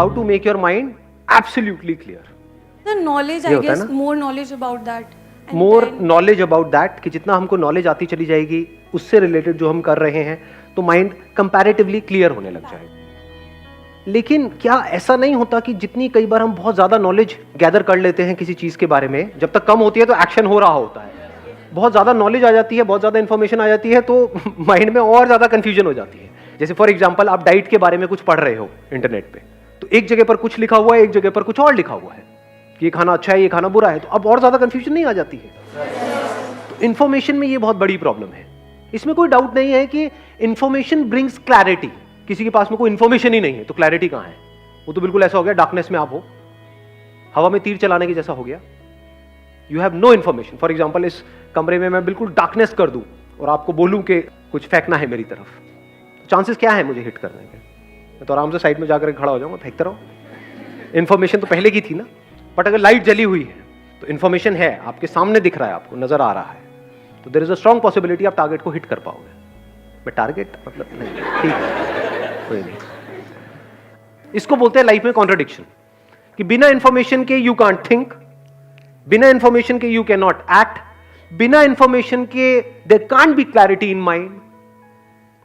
how to make your mind absolutely clear. The knowledge, ये I होता है guess, ना? more knowledge about that. And more then- knowledge about that, कि जितना हमको नॉलेज आती चली जाएगी उससे रिलेटेड जो हम कर रहे हैं, तो माइंड कंपैरेटिवली क्लियर होने लग जाएगा. लेकिन क्या ऐसा नहीं होता कि जितनी कई बार हम बहुत ज्यादा नॉलेज गैदर कर लेते हैं किसी चीज के बारे में, जब तक कम होती है तो एक्शन हो रहा होता है. बहुत ज्यादा नॉलेज आ जाती है, बहुत ज्यादा इंफॉर्मेशन आ जाती है, तो माइंड में और ज्यादा कंफ्यूजन हो जाती है. जैसे फॉर एग्जाम्पल आप डाइट के बारे में कुछ पढ़ रहे हो इंटरनेट पे, तो एक जगह पर कुछ लिखा हुआ है, एक जगह पर कुछ और लिखा हुआ है कि ये खाना अच्छा है, ये खाना बुरा है, तो अब और ज्यादा कंफ्यूजन नहीं आ जाती है. तो इंफॉर्मेशन में ये बहुत बड़ी प्रॉब्लम है. इसमें कोई डाउट नहीं है कि इंफॉर्मेशन ब्रिंग्स क्लैरिटी. किसी के पास में कोई इंफॉर्मेशन ही नहीं है तो क्लैरिटी कहां है? वो तो बिल्कुल ऐसा हो गया डार्कनेस में आप हो, हवा में तीर चलाने के जैसा हो गया. You have no information. For example इस कमरे में मैं बिल्कुल डार्कनेस कर दूं और आपको बोलूं कि कुछ फेंकना है मेरी तरफ, चांसेस क्या है मुझे हिट करने के? मैं तो आराम से साइड में जाकर खड़ा हो जाऊंगा, फेंकता रहो. इंफॉर्मेशन तो पहले की थी ना. बट अगर लाइट जली हुई है तो इंफॉर्मेशन है, आपके सामने दिख रहा है, आपको नजर आ रहा है, तो there is a strong possibility आप टारगेट को हिट कर पाओगे. बट टारगेट मतलब नहीं, ठीक है, कोई नहीं. इसको बोलते हैं लाइफ में कॉन्ट्रडिक्शन, कि बिना इंफॉर्मेशन के यू कांट थिंक, बिना इंफॉर्मेशन के यू कैन नॉट एक्ट, बिना इंफॉर्मेशन के there can't be clarity in mind.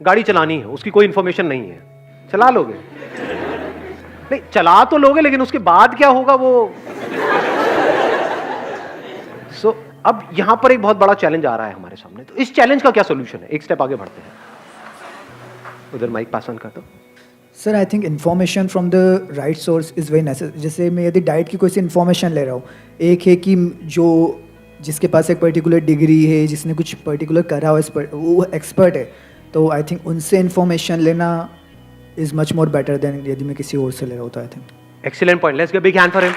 गाड़ी चलानी है, उसकी कोई इंफॉर्मेशन नहीं है, चला लोगे? नहीं, चला तो लोगे, लेकिन उसके बाद क्या होगा वो. सो अब यहां पर एक बहुत बड़ा चैलेंज आ रहा है हमारे सामने. तो इस चैलेंज का क्या सोल्यूशन है? एक स्टेप आगे बढ़ते हैं. उधर माइक पास ऑन कर दो. Sir, I think information from the right source is very necessary. जैसे मैं यदि डाइट की कोई सी इन्फॉर्मेशन ले रहा हूँ, एक है कि जो जिसके पास एक पर्टिकुलर डिग्री है, जिसने कुछ पर्टिकुलर करा हो, वो एक्सपर्ट है, तो आई थिंक उनसे इन्फॉर्मेशन लेना is much more better than यदि मैं किसी और से ले रहा हूँ. तो I think excellent point. Let's give big hand for him.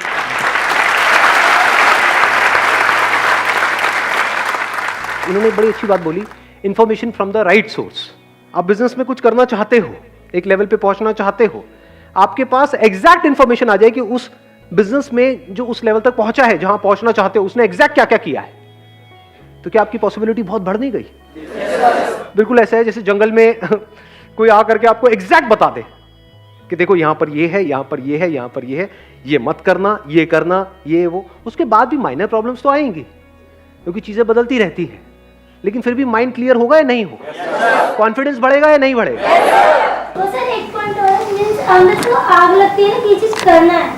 इन्होंने बड़ी अच्छी बात बोली, information from the right source. आप बिजनेस में कुछ करना चाहते हो, एक लेवल पे पहुंचना चाहते हो, आपके पास एग्जैक्ट इंफॉर्मेशन आ जाए कि उस बिजनेस में जो उस लेवल तक पहुंचा है, जहां पहुंचना चाहते हो, उसने एग्जैक्ट क्या क्या किया है, तो क्या आपकी पॉसिबिलिटी बहुत बढ़ नहीं गई? बिल्कुल ऐसा है जैसे जंगल में कोई आकर के आपको एग्जैक्ट बता दे कि देखो यहां पर ये है, यहां पर ये है, यहां पर ये है, ये मत करना, ये करना, ये वो. उसके बाद भी माइनर प्रॉब्लम्स तो आएंगी, क्योंकि चीजें बदलती रहती हैं, लेकिन फिर भी माइंड क्लियर होगा या नहीं होगा? कॉन्फिडेंस बढ़ेगा या नहीं बढ़ेगा? तो सर एक पॉइंट और मींस अंदर तो आग लगती है कि ये चीज करना है,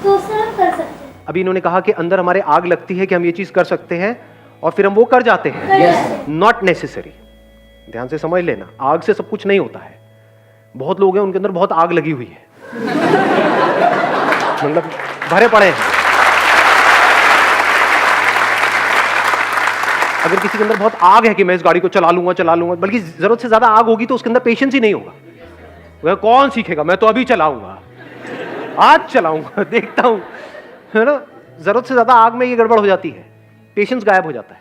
तो उससे हम कर सकते हैं. अभी इन्होंने कहा कि अंदर हमारे आग लगती है कि हम ये चीज कर सकते हैं, और फिर हम वो कर जाते हैं. Not necessary. ध्यान से समझ लेना, आग से सब कुछ नहीं होता है. बहुत लोग हैं उनके अंदर बहुत आग लगी हुई है, मतलब भरे पड़े हैं. अगर किसी के अंदर बहुत आग है कि मैं इस गाड़ी को चला लूंगा, बल्कि जरूरत से ज्यादा आग होगी तो उसके अंदर पेशेंस ही नहीं होगा. वह कौन सीखेगा, मैं तो अभी चलाऊंगा, आज चलाऊंगा, देखता हूं, है ना. जरूरत से ज्यादा आग में ये गड़बड़ हो जाती है, पेशेंस गायब हो जाता है,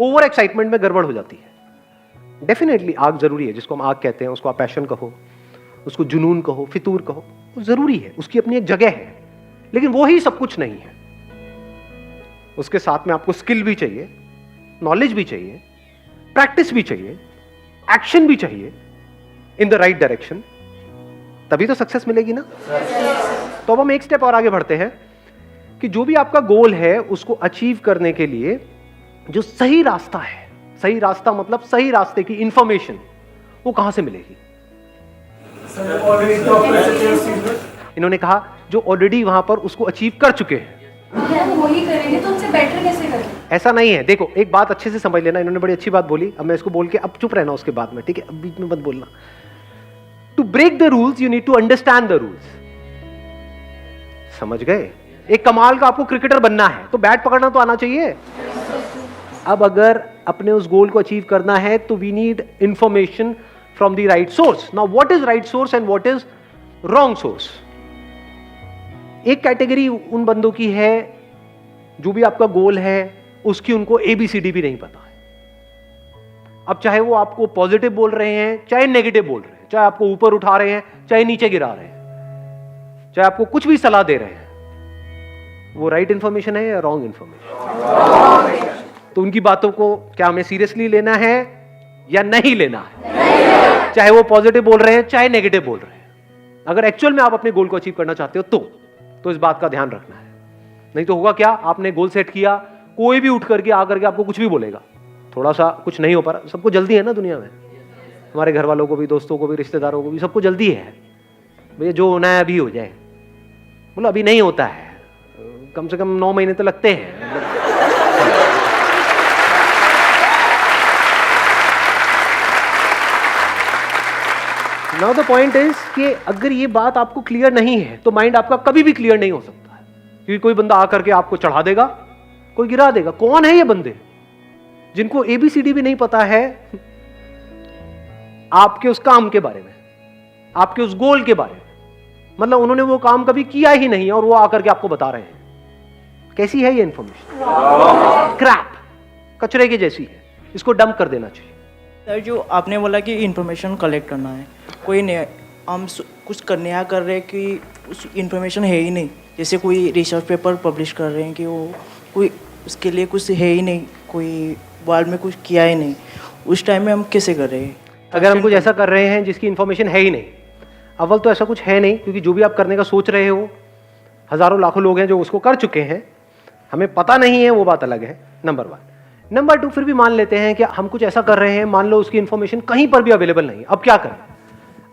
ओवर एक्साइटमेंट में गड़बड़ हो जाती है. डेफिनेटली आग जरूरी है, जिसको हम आग कहते हैं, उसको आप पैशन कहो, उसको जुनून कहो, फितूर कहो, वो जरूरी है, उसकी अपनी एक जगह है, लेकिन वो ही सब कुछ नहीं है. उसके साथ में आपको स्किल भी चाहिए, नॉलेज भी चाहिए, प्रैक्टिस भी चाहिए, एक्शन भी चाहिए इन द राइट डायरेक्शन, तभी तो सक्सेस मिलेगी ना. तो अब हम एक स्टेप और आगे बढ़ते हैं कि जो भी आपका गोल है उसको अचीव करने के लिए जो सही रास्ता है, सही रास्ता मतलब सही रास्ते की इंफॉर्मेशन, वो कहां से मिलेगी? इन्होंने कहा जो ऑलरेडी वहां पर उसको अचीव कर चुके हैं. वही करेंगे तो उनसे बेटर कैसे करें? ऐसा नहीं है. देखो एक बात अच्छे से समझ लेना, इन्होंने बड़ी अच्छी बात बोली, अब मैं इसको बोल के अब चुप रहना उसके बाद में, ठीक है? अब बीच में मत बोलना. To break the rules you need to understand the rules. समझ गए? एक कमाल का आपको क्रिकेटर बनना है तो बैट पकड़ना तो आना चाहिए. अब अगर अपने उस गोल को अचीव करना है तो we need information from the right source. Now what is right source and what is wrong source? एक कैटेगरी उन बंदों की है जो भी आपका गोल है उसकी उनको ABCD भी नहीं पता है. अब चाहे वो आपको पॉजिटिव बोल रहे हैं, चाहे नेगेटिव बोल रहे हैं, चाहे आपको ऊपर उठा रहे हैं, चाहे नीचे गिरा रहे हैं, चाहे आपको कुछ भी सलाह दे रहे हैं, वो राइट इंफॉर्मेशन है या रॉन्ग इंफॉर्मेशन? तो उनकी बातों को क्या हमें सीरियसली लेना है या नहीं लेना है? चाहे वो पॉजिटिव बोल रहे हैं, चाहे नेगेटिव बोल रहे हैं. अगर एक्चुअल में आप अपने गोल को अचीव करना चाहते हो तो इस बात का ध्यान रखना है। नहीं तो होगा क्या, आपने गोल सेट किया, कोई भी उठ करके आकर के आपको कुछ भी बोलेगा, थोड़ा सा कुछ नहीं हो पा रहा। सबको जल्दी है ना दुनिया में, हमारे घर वालों को भी, दोस्तों को भी, रिश्तेदारों को भी, सबको जल्दी है भैया जो होना है अभी हो जाए। बोलो अभी नहीं होता है, कम से कम 9 महीने तो लगते हैं। नाउ द पॉइंट इज कि अगर ये बात आपको क्लियर नहीं है तो माइंड आपका कभी भी क्लियर नहीं हो सकता है, क्योंकि कोई बंदा आकर के आपको चढ़ा देगा, कोई गिरा देगा। कौन है ये बंदे जिनको ABCD भी नहीं पता है आपके उस काम के बारे में, आपके उस गोल के बारे में? मतलब उन्होंने वो काम कभी किया ही नहीं और वो आकर के आपको बता रहे हैं। कैसी है ये इंफॉर्मेशन? क्रैप, कचरे की जैसी है, इसको डंप कर देना चाहिए। सर जो आपने बोला कि इंफॉर्मेशन कलेक्ट करना है, कोई नहीं, हम कुछ नया कर रहे हैं कि उस इंफॉर्मेशन है ही नहीं, जैसे कोई रिसर्च पेपर पब्लिश कर रहे हैं कि वो कोई उसके लिए कुछ है ही नहीं, कोई वर्ल्ड में कुछ किया ही नहीं, उस टाइम में हम कैसे कर रहे हैं? अगर हम कुछ ऐसा कर रहे हैं जिसकी इंफॉर्मेशन है ही नहीं, अव्वल तो ऐसा कुछ है नहीं, क्योंकि जो भी आप करने का सोच रहे हो, हजारों लाखों लोग हैं जो उसको कर चुके हैं, हमें पता नहीं है, वो बात अलग है, नंबर 1। नंबर 2, फिर भी मान लेते हैं कि हम कुछ ऐसा कर रहे हैं, मान लो उसकी इंफॉर्मेशन कहीं पर भी अवेलेबल नहीं, अब क्या करें?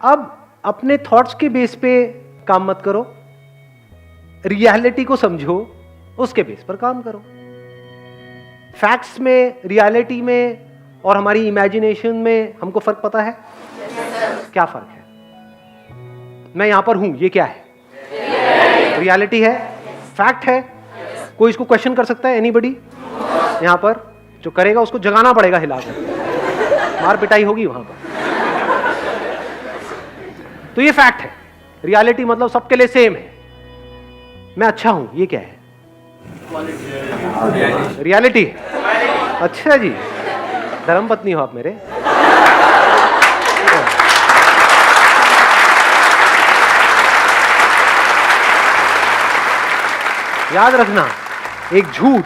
अब अपने थॉट्स के बेस पे काम मत करो, रियलिटी को समझो, उसके बेस पर काम करो। फैक्ट्स में, रियलिटी में और हमारी इमेजिनेशन में हमको फर्क पता है? क्या फर्क है? मैं यहां पर हूं, ये क्या है? रियलिटी है, फैक्ट है। कोई इसको क्वेश्चन कर सकता है? एनीबडी? यहां पर जो करेगा उसको जगाना पड़ेगा, हिलाकर, मार पिटाई होगी वहां पर। तो ये फैक्ट है। रियलिटी मतलब सबके लिए सेम है, मैं अच्छा हूं, ये क्या है? रियलिटी है। अच्छा जी, धर्मपत्नी हो आप मेरे। याद रखना, एक झूठ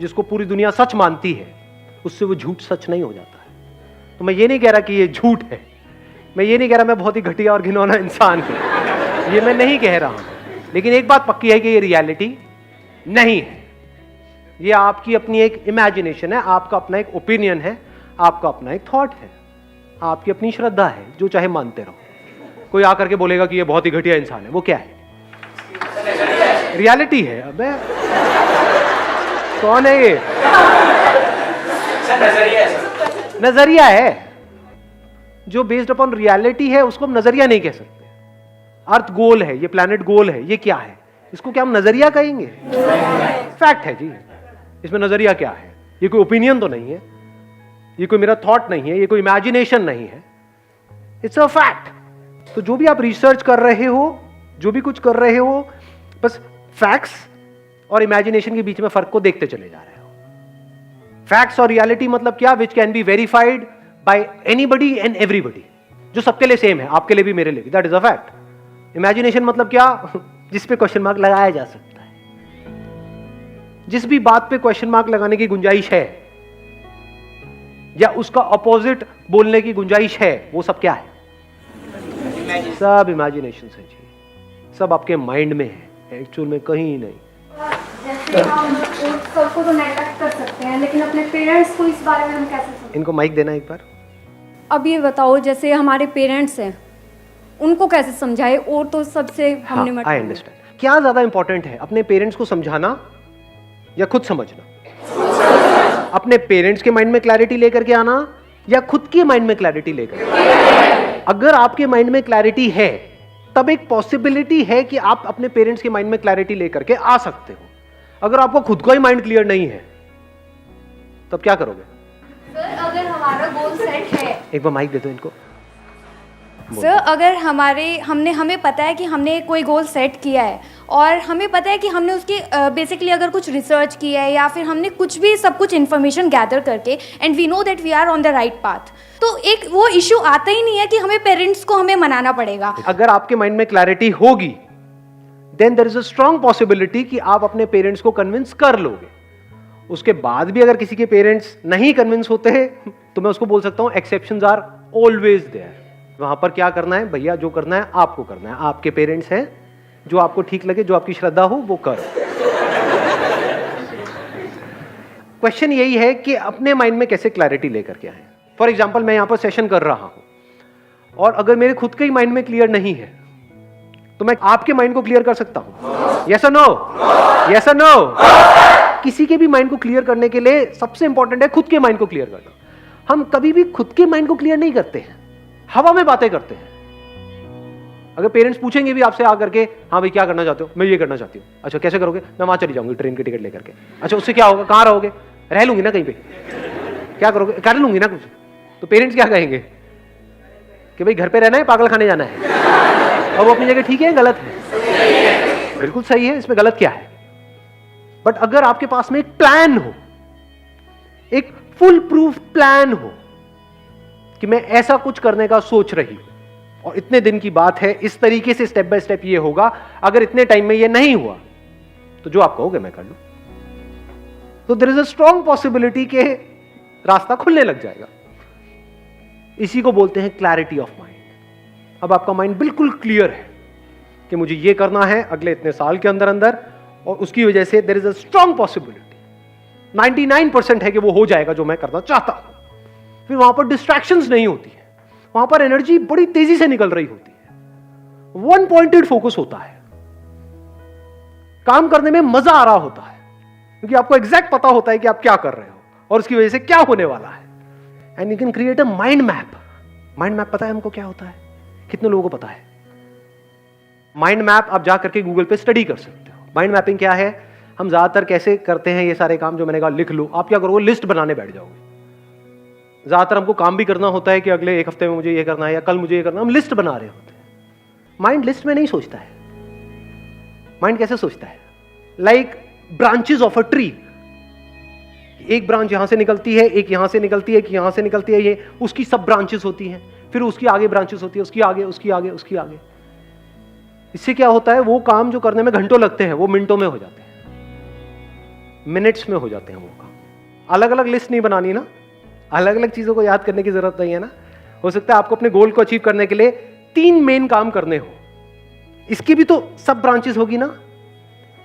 जिसको पूरी दुनिया सच मानती है, उससे वो झूठ सच नहीं हो जाता है। तो मैं ये नहीं कह रहा कि ये झूठ है, मैं ये नहीं कह रहा मैं बहुत ही घटिया और घिनौना इंसान हूं, ये मैं नहीं कह रहा हूं, लेकिन एक बात पक्की है कि ये रियलिटी नहीं है। ये आपकी अपनी एक इमेजिनेशन है, आपका अपना एक ओपिनियन है, आपका अपना एक थॉट है, आपकी अपनी श्रद्धा है, जो चाहे मानते रहो। कोई आकर के बोलेगा कि ये बहुत ही घटिया इंसान है, वो क्या है? रियलिटी है। अबे कौन है ये? नजरिया है। जो बेस्ड अपॉन रियलिटी है उसको हम नजरिया नहीं कह सकते। अर्थ गोल है, ये प्लैनेट गोल है, ये क्या है? इसको क्या हम नजरिया कहेंगे? फैक्ट है जी। इसमें नजरिया क्या है? ये कोई ओपिनियन तो नहीं है, ये कोई मेरा थॉट नहीं है, ये कोई इमेजिनेशन नहीं है, इट्स अ फैक्ट। तो जो भी आप रिसर्च कर रहे हो, जो भी कुछ कर रहे हो, बस फैक्ट्स और इमेजिनेशन के बीच में फर्क को देखते चले जा रहे हो। फैक्ट्स और रियलिटी मतलब क्या? Which can be verified bye anybody and everybody, जो सबके लिए सेम है, आपके लिए भी, मेरे लिए भी, that is a fact. Imagination मतलब क्या? जिस पे क्वेश्चन मार्क लगाया जा सकता है। जिस भी बात पे क्वेश्चन मार्क लगाने की गुंजाइश है या उसका ऑपोजिट बोलने की गुंजाइश है, वो सब क्या है? सब इमेजिनेशन से जी, सब आपके माइंड में है, एक्चुअल में कहीं नहीं। जैसे हम सबको तो नेगलेक्ट कर सकते हैं, लेकिन अपने पेरेंट्स को इस बारे में हम कैसे समझें? इनको माइक देना एक बार। अब ये बताओ, जैसे हमारे पेरेंट्स हैं, उनको कैसे समझाए? और तो सबसे हमने आई अंडरस्टैंड। क्या ज्यादा इंपॉर्टेंट है, अपने पेरेंट्स को समझाना या खुद समझना? अपने पेरेंट्स के माइंड में क्लैरिटी लेकर के आना या खुद के माइंड में क्लैरिटी लेकर? अगर आपके माइंड में क्लैरिटी है तब एक पॉसिबिलिटी है कि आप अपने पेरेंट्स के माइंड में क्लैरिटी लेकर के आ सकते हो। अगर आपको खुद का ही माइंड क्लियर नहीं है तब क्या करोगे? सर अगर हमारा गोल सेट है, एक बार माइक दे दो इनको। सर अगर हमें पता है कि हमने कोई गोल सेट किया है और हमें पता है कि हमने उसकी बेसिकली अगर कुछ रिसर्च किया है या फिर हमने कुछ भी सब कुछ इन्फॉर्मेशन गैदर करके and we know that we are on the right path, तो एक वो इशू आता ही नहीं है कि हमें पेरेंट्स को हमें मनाना पड़ेगा। अगर आपके माइंड में क्लैरिटी होगी then there is a strong possibility कि आप अपने पेरेंट्स को कन्विंस कर लोगे। उसके बाद भी अगर किसी के पेरेंट्स नहीं कन्विंस होते हैं तो मैं उसको बोल सकता हूं एक्सेप्शंस आर ऑलवेज देयर। वहां पर क्या करना है भैया, जो करना है आपको करना है, आपके पेरेंट्स हैं, जो आपको ठीक लगे, जो आपकी श्रद्धा हो वो करो। क्वेश्चन यही है कि अपने माइंड में कैसे क्लैरिटी लेकर के आए। फॉर एग्जाम्पल मैं यहां पर सेशन कर रहा हूं और अगर मेरे खुद के ही माइंड में क्लियर नहीं है तो मैं आपके माइंड को क्लियर कर सकता हूं? यस और नो? यस और नो? किसी के भी माइंड को क्लियर करने के लिए सबसे इंपॉर्टेंट है खुद के माइंड को क्लियर करना। हम कभी भी खुद के माइंड को क्लियर नहीं करते हैं, हवा में बातें करते हैं। अगर पेरेंट्स पूछेंगे भी आपसे आकर के, हाँ भाई क्या करना चाहते हो? मैं ये करना चाहती हूँ। अच्छा कैसे करोगे? मैं वहां चली जाऊंगी ट्रेन की टिकट लेकर के। अच्छा उससे क्या होगा? कहाँ रहोगे? रह लूंगी ना कहीं पे। क्या करोगे? कर लूंगी ना कुछ। तो पेरेंट्स क्या कहेंगे कि भाई घर पे रहना है, पागल खाने जाना है। और वो अपनी जगह ठीक है, गलत है? बिल्कुल सही है, इसमें गलत क्या है? बट अगर आपके पास में एक प्लान हो, एक फुल प्रूफ प्लान हो कि मैं ऐसा कुछ करने का सोच रही हूं और इतने दिन की बात है, इस तरीके से स्टेप बाय स्टेप ये होगा, अगर इतने टाइम में ये नहीं हुआ तो जो आप कहोगे मैं कर लूं, तो there is a strong possibility के रास्ता खुलने लग जाएगा। इसी को बोलते हैं क्लैरिटी ऑफ माइंड। अब आपका माइंड बिल्कुल क्लियर है कि मुझे ये करना है अगले इतने साल के अंदर अंदर, और उसकी वजह से there is a strong possibility, 99% है कि वो हो जाएगा जो मैं करना चाहता हूं। फिर वहां पर डिस्ट्रैक्शंस नहीं होती है, वहां पर एनर्जी बड़ी तेजी से निकल रही होती है, वन पॉइंटेड फोकस होता है, काम करने में मजा आ रहा होता है क्योंकि आपको एग्जैक्ट पता होता है कि आप क्या कर रहे हो और उसकी वजह से क्या होने वाला है। And you can create a mind map. Mind map पता है हमको क्या होता है? कितने लोगों को पता है? माइंड मैप आप जा करके गूगल पे स्टडी कर सकते हो। माइंड मैपिंग क्या है? हम ज्यादातर कैसे करते हैं ये सारे काम, जो मैंने कहा लिख लो। आप क्या करोगे? लिस्ट बनाने बैठ जाओगे। ज्यादातर हमको काम भी करना होता है कि अगले एक हफ्ते में मुझे ये करना है या कल मुझे ये करना है, हम लिस्ट बना रहे होते हैं। माइंड लिस्ट में नहीं सोचता है। माइंड कैसे सोचता है? Like branches of a tree. एक ब्रांच यहां से निकलती है, एक यहां से निकलती है, एक यहां से निकलती है, ये उसकी सब ब्रांचेस होती हैं, फिर उसकी आगे ब्रांचेस होती है, उसकी आगे, उसकी आगे, उसकी आगे। इससे क्या होता है? वो काम जो करने में घंटों लगते हैं वो मिनटों में हो जाते हैं, मिनट्स में हो जाते हैं वो काम। अलग अलग लिस्ट नहीं बनानी ना, अलग अलग चीजों को याद करने की जरूरत नहीं है ना। हो सकता है आपको अपने गोल को अचीव करने के लिए 3 मेन काम करने हो, इसकी भी तो सब ब्रांचेस होगी ना।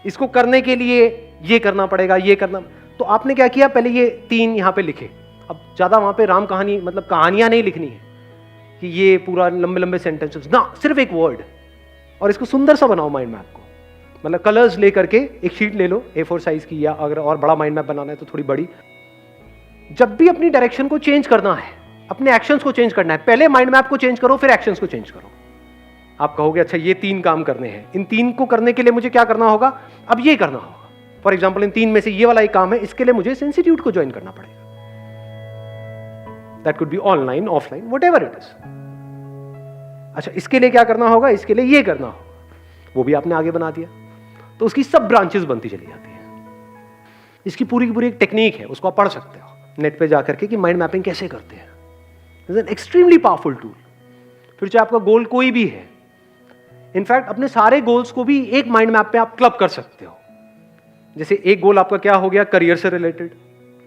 इसको करने के लिए ये करना पड़ेगा, ये करना। तो आपने क्या किया? पहले ये 3 यहां पे लिखे। अब ज्यादा वहां पे राम कहानी मतलब कहानियां नहीं लिखनी है कि ये पूरा लंबे लंबे सेंटेंसेस ना, सिर्फ एक वर्ड। और इसको सुंदर सा बनाओ माइंड मैप को, मतलब कलर्स लेकर के एक शीट ले लो A4 साइज की, या अगर और बड़ा माइंड मैप बनाना है तो थोड़ी बड़ी। जब भी अपनी डायरेक्शन को चेंज करना है, अपने एक्शंस को चेंज करना है, पहले माइंड मैप को चेंज करो, फिर एक्शंस को चेंज करो। आप कहोगे अच्छा ये 3 काम करने हैं, इन 3 को करने के लिए मुझे क्या करना होगा? अब ये करना होगा। फॉर एग्जाम्पल इन 3 में से ये वाला एक काम है, इसके लिए मुझे इस इंस्टीट्यूट को ज्वाइन करना पड़ेगा। That could be online, offline, whatever it is. अच्छा इसके लिए क्या करना होगा? इसके लिए ये करना होगा, वो भी आपने आगे बना दिया। तो उसकी सब ब्रांचेस बनती चली जाती है। इसकी पूरी की पूरी एक टेक्निक है, उसको आप पढ़ सकते हो नेट पे जाकर के कि माइंड मैपिंग कैसे करते हैं। It's an extremely powerful tool. फिर चाहे आपका गोल कोई भी है, इनफैक्ट अपने सारे गोल्स को भी एक माइंड मैप पे आप क्लब कर सकते हो। जैसे एक गोल आपका क्या हो गया? करियर से रिलेटेड,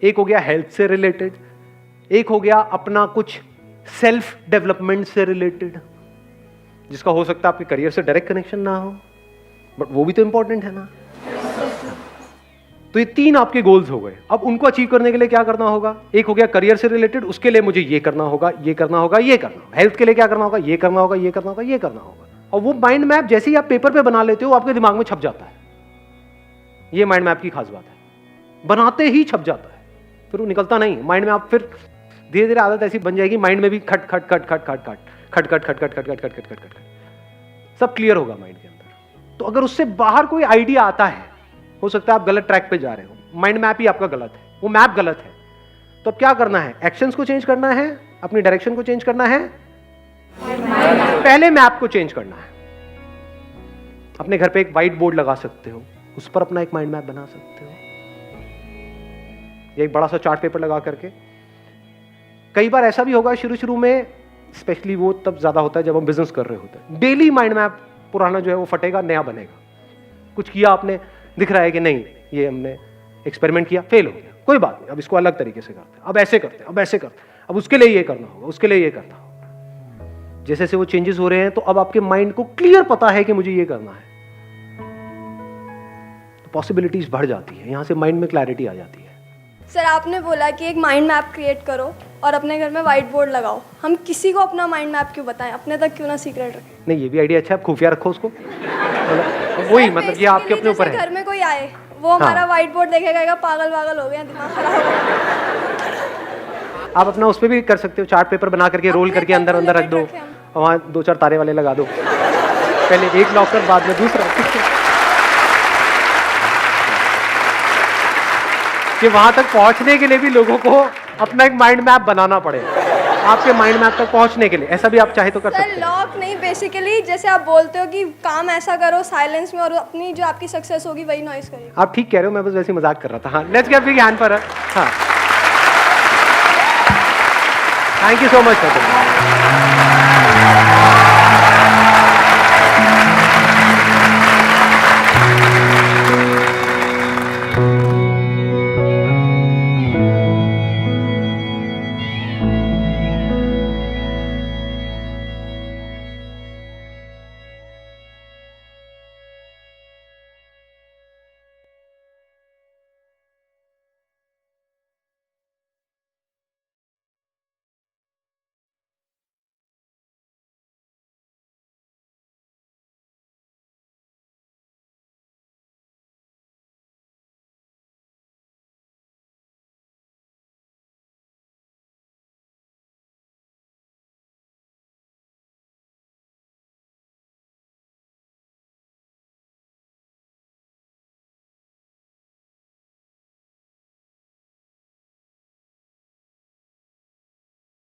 एक हो गया हेल्थ से रिलेटेड, एक हो गया अपना कुछ सेल्फ डेवलपमेंट से रिलेटेड, जिसका हो सकता है आपके करियर से डायरेक्ट कनेक्शन ना हो, बट वो भी तो इंपॉर्टेंट है ना। तो ये 3 आपके गोल्स हो गए। अब उनको अचीव करने के लिए क्या करना होगा? एक हो गया करियर से रिलेटेड, उसके लिए मुझे ये करना होगा, ये करना होगा, ये करना होगा। हेल्थ के लिए क्या करना होगा? ये करना होगा, ये करना होगा, ये करना होगा। और वो माइंड मैप जैसे ही आप पेपर पे बना लेते हो, आपके दिमाग में छप जाता है। ये माइंड मैप की खास बात है, बनाते ही छप जाता है, फिर वो निकलता नहीं माइंड में। आप फिर धीरे धीरे आदत ऐसी बन जाएगी, माइंड में भी खट खट खट खट खट खट खट खट खट खट खट खट खट खट खट खट सब क्लियर होगा माइंड के अंदर। तो अगर उससे बाहर कोई आइडिया आता है, हो सकता है आप गलत ट्रैक पे जा रहे हो, माइंड मैप ही आपका गलत है, वो मैप गलत है। तो अब क्या करना है? एक्शंस को चेंज करना है, अपनी डायरेक्शन को चेंज करना है, पहले मैप को चेंज करना है। अपने घर पे एक व्हाइट बोर्ड लगा सकते हो, उस पर अपना एक माइंड मैप बना सकते हो, एक बड़ा सा चार्ट पेपर लगा करके। कई बार ऐसा भी होगा शुरू शुरू में, स्पेशली वो तब ज्यादा होता है जब हम बिजनेस कर रहे होते हैं, डेली माइंड मैप पुराना जो है वो फटेगा, नया बनेगा। कुछ किया आपने, दिख रहा है कि नहीं ये हमने एक्सपेरिमेंट किया, फेल हो गया, कोई बात नहीं, अब इसको अलग तरीके से करते हैं, अब ऐसे करते हैं, अब ऐसे करते हैं, अब उसके लिए ये करना होगा, उसके लिए ये करना होगा। जैसे जैसे वो चेंजेस हो रहे हैं तो अब आपके माइंड को क्लियर पता है कि मुझे ये करना है, तो पॉसिबिलिटीज बढ़ जाती है, यहां से माइंड में क्लैरिटी आ जाती है। सर आपने बोला कि एक माइंड मैप क्रिएट करो और अपने घर में वाइट बोर्ड लगाओ। हम किसी को अपना माइंड मैप क्यों बताएं, अपने तक क्यों ना सीक्रेट रखें? नहीं, ये भी आइडिया अच्छा है, आप खुफिया रखो उसको। वही मतलब ये आपके अपने ऊपर है। घर में कोई आए वो हमारा वाइट बोर्ड देखेगा, कहेगा पागल पागल हो गया, दिमाग खराब हो गया। आप अपना उस पर भी कर सकते हो, चार्ट पेपर बना करके रोल करके अंदर अंदर रख दो, और वहाँ 2-4 तारे वाले लगा दो, पहले एक लॉकर बाद में दूसरा, कि वहां तक पहुंचने के लिए भी लोगों को अपना एक माइंड मैप बनाना पड़े, आपके माइंड मैप तक पहुंचने के लिए। ऐसा भी आप चाहे तो कर सकते सर हैं। लॉक नहीं, बेसिकली जैसे आप बोलते हो कि काम ऐसा करो साइलेंस में और अपनी जो आपकी सक्सेस होगी वही नॉइस करेगी। आप ठीक कह रहे हो, मैं बस वैसे ही मजाक कर रहा था। हाँ, let's give big hand for her. हाँ, थैंक यू सो मच।